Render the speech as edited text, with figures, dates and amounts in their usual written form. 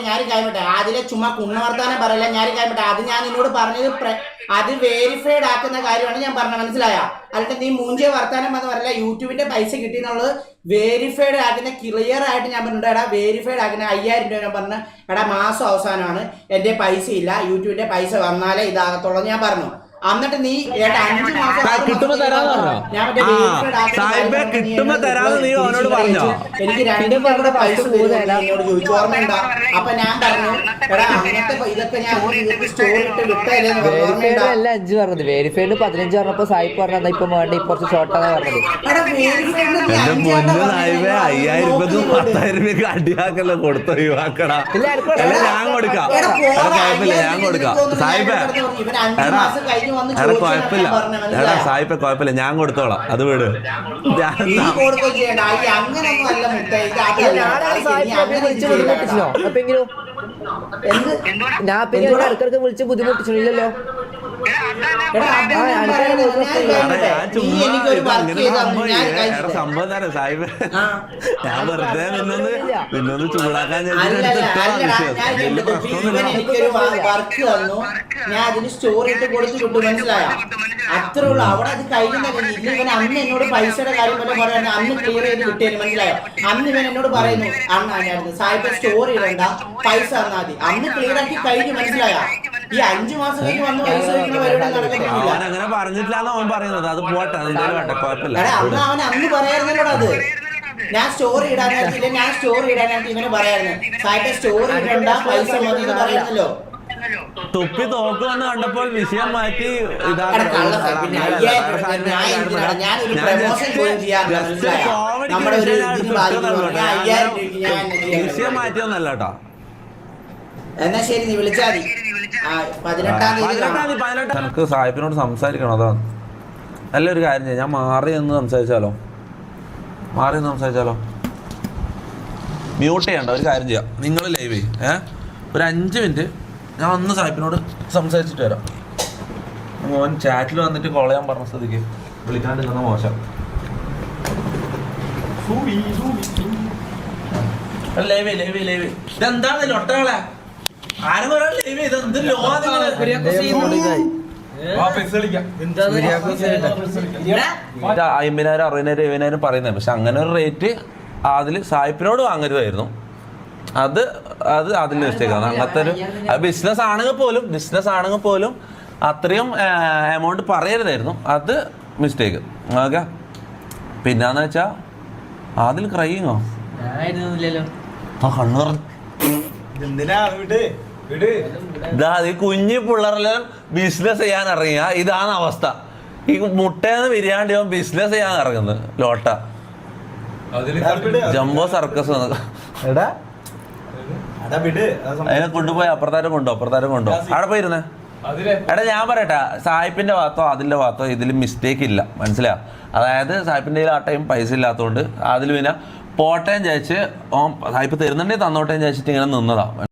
ഞാൻ കാര്യപ്പെട്ടെ അതിലെ ചുമ്മാ കുണ്ണവർത്താനം പറയില്ല. ഞാൻ കാര്യപ്പെട്ടെ അത് ഞാൻ നിന്നോട് പറഞ്ഞത് അത് വേരിഫൈഡ് ആക്കുന്ന കാര്യമാണ് ഞാൻ പറഞ്ഞത്, മനസ്സിലായ? അല്ലാണ്ട് നീ മൂഞ്ചിയ വർത്താനം എന്ന് പറയില്ല. യൂട്യൂബിന്റെ പൈസ കിട്ടിയെന്നുള്ളത് വേരിഫൈഡ് ആക്കുന്ന ക്ലിയർ ആയിട്ട് ഞാൻ പറഞ്ഞിട്ടുണ്ട്. എടാ വേരിഫൈഡ് ആക്കുന്ന 5000 രൂപ ഞാൻ പറഞ്ഞു. എടാ മാസം അവസാനമാണ്, എന്റെ പൈസ ഇല്ല, യൂട്യൂബിന്റെ പൈസ വന്നാലേ ഇതാകത്തുള്ളൂ ഞാൻ പറഞ്ഞു. എന്നിട്ട് നീ 5 മാസം കിട്ടുമ്പോ തരാന്ന് പറഞ്ഞോ? കിട്ടുമ്പോ തരാന്ന് നീ അവനോട് പറഞ്ഞോ? എനിക്ക് 2 പേരുടെ പൈസ എന്നോട് ചോദിച്ചു, ഓർമ്മയുണ്ട? അപ്പൊ ഞാൻ പറഞ്ഞു എടാ അങ്ങനത്തെ ഇതൊക്കെ ഞാൻ സ്റ്റോറി ഇട്ട് വിട്ടതല്ലേ. അല്ല 5 പറഞ്ഞത്, വേരിഫൈഡ് 15 പറഞ്ഞപ്പോ സായിപ്പ് പറഞ്ഞാ ഇപ്പൊ വേണ്ട കുറച്ച് ഷോർട്ടാണ് പറഞ്ഞത്. എന്റെ മുന്നേ സായിബേ 5000 രൂപക്കും 10000 രൂപക്ക് അടിയാക്കല്ലോ കൊടുത്തോ ഒഴിവാക്കടാ. ഞാൻ കൊടുക്കാം, കുഴപ്പമില്ല, ഞാൻ കൊടുക്കാം സായിബേ. എടാ കുഴപ്പമില്ല, എടാ സായിപ്പ കുഴപ്പമില്ല, ഞാൻ കൊടുത്തോളാം, അത് വീട്. ഞാൻ പിന്നെ ഇടക്കിടക്ക് വിളിച്ച് ബുദ്ധിമുട്ടിച്ചില്ലല്ലോ. സംഭവം തരാം സാഹിബ്, ഞാൻ വെറുതെ പിന്നൊന്ന് ചൂടാക്കാൻ വർക്ക് വന്നു, ഞാൻ അതിന് സ്റ്റോറി ഇട്ട് കൊടുത്തു വിട്ടു, മനസ്സിലായ? അത്രേ ഉള്ളൂ. അവിടെ അത് കഴിയുന്നില്ല. ഇവൻ അന്ന് എന്നോട് പൈസയുടെ കാര്യം പോലെ പറയുന്നത് അന്ന് ക്ലിയർ ചെയ്ത് കിട്ടിയത്, മനസ്സിലായോ? അന്ന് ഇവൻ എന്നോട് പറയുന്നു അണ്ണായിരുന്നു സാഹിബ് സ്റ്റോറി ഇടണ്ട, പൈസ തന്നാൽ മതി. അന്ന് ക്ലിയർ ആക്കി കഴിഞ്ഞു, മനസ്സിലായോ? ഈ 5 മാസം കഴിഞ്ഞ് വന്ന് പൈസ വയ്ക്കുന്ന പരിപാടി നടക്കുന്നില്ല. അങ്ങനെ പറഞ്ഞിട്ടില്ലാന്ന് അവൻ പറയുന്നത്. അത് പോട്ടെ, കുഴപ്പമില്ല. അവൻ അന്ന് പറയായിരുന്നല്ലോ അത്. ഞാൻ സ്റ്റോറി ഇടാനായിട്ടില്ല, ഞാൻ സ്റ്റോറി ഇടാനായിട്ട് ഇവന് പറയായിരുന്നു സാഹിബ് സ്റ്റോറി ഇടണ്ട, പൈസ മതി എന്ന് പറയുന്നല്ലോ. തുപ്പി തോക്കുമെന്ന് കണ്ടപ്പോൾ വിഷയം മാറ്റി വിഷയം മാറ്റിയൊന്നല്ല കേട്ടോ. എന്നാ ശരി, നീ വിളിച്ചാൽ മതി. 18-ാം തീയതി എനിക്ക് സാഹിബിനോട് സംസാരിക്കണം, അതാണ്. നല്ലൊരു കാര്യം ചെയ്യാം, ഞാൻ മാറി നിന്ന് സംസാരിച്ചാലോ? മ്യൂട്ട് ചെയ്യണ്ട, ഒരു കാര്യം ചെയ്യാം, നിങ്ങൾ ലൈവ് ഒരു 5 മിനിറ്റ് ഞാൻ ഒന്ന് സാഹിബിനോട് സംസാരിച്ചിട്ട് വരാം. മോൻ ചാറ്റിൽ വന്നിട്ട് കോൾ ചെയ്യാൻ പറഞ്ഞ സ്ഥിതിക്ക് വിളിക്കാണ്ടിരുന്ന മോശം. ലൈവ് ഇതെന്താണ് ലൊട്ടകളെ? ആരും പറയാൻ ലൈവ് ഇതെന്ത് ലോ? 50,000 60,000 70,000 പറയുന്നത്. പക്ഷെ അങ്ങനെ ഒരു റേറ്റ് അതിൽ സായിപ്പിനോട് വാങ്ങരുതായിരുന്നു. അത് അതിൽ മിസ്റ്റേക്കാണ്. അങ്ങനത്തെ ഒരു ബിസിനസ് ആണെങ്കിൽ പോലും അത്രയും എമൗണ്ട് പറയരുതായിരുന്നു. അത് മിസ്റ്റേക്ക്. ഓക്കെ, പിന്നെന്ന് വെച്ചാ അതിൽ ക്രൈയിങ്ങോ കണ്ണു ഇതാ ഈ കുഞ്ഞു പിള്ളേരെല്ലാം ബിസിനസ് ചെയ്യാൻ ഇറങ്ങിയ ഇതാണ് അവസ്ഥ. ഈ മുട്ടേന്ന് ബിരിയാണി ബിസിനസ് ചെയ്യാൻ ഇറങ്ങുന്നത് ലോട്ട ജംബോ സർക്കസ്. അതിനെ കൊണ്ടുപോയി അപ്പുറത്താരം കൊണ്ടോ അവിടെ പോയിരുന്നേ. എടാ ഞാൻ പറയട്ടെ, സായിപ്പിന്റെ ഭാഗത്തോ അതിന്റെ ഭാഗത്തോ ഇതിൽ മിസ്റ്റേക്ക് ഇല്ല, മനസ്സിലാ? അതായത് സായിപ്പിന്റെ ആ ടൈം പൈസ ഇല്ലാത്തതുകൊണ്ട് അതിൽ പിന്നെ പോട്ടേം ചായച്ച് സായിപ്പ് തരുന്നുണ്ടെങ്കിൽ തന്നോട്ടേം ചായച്ചിട്ട് ഇങ്ങനെ നിന്നതാ.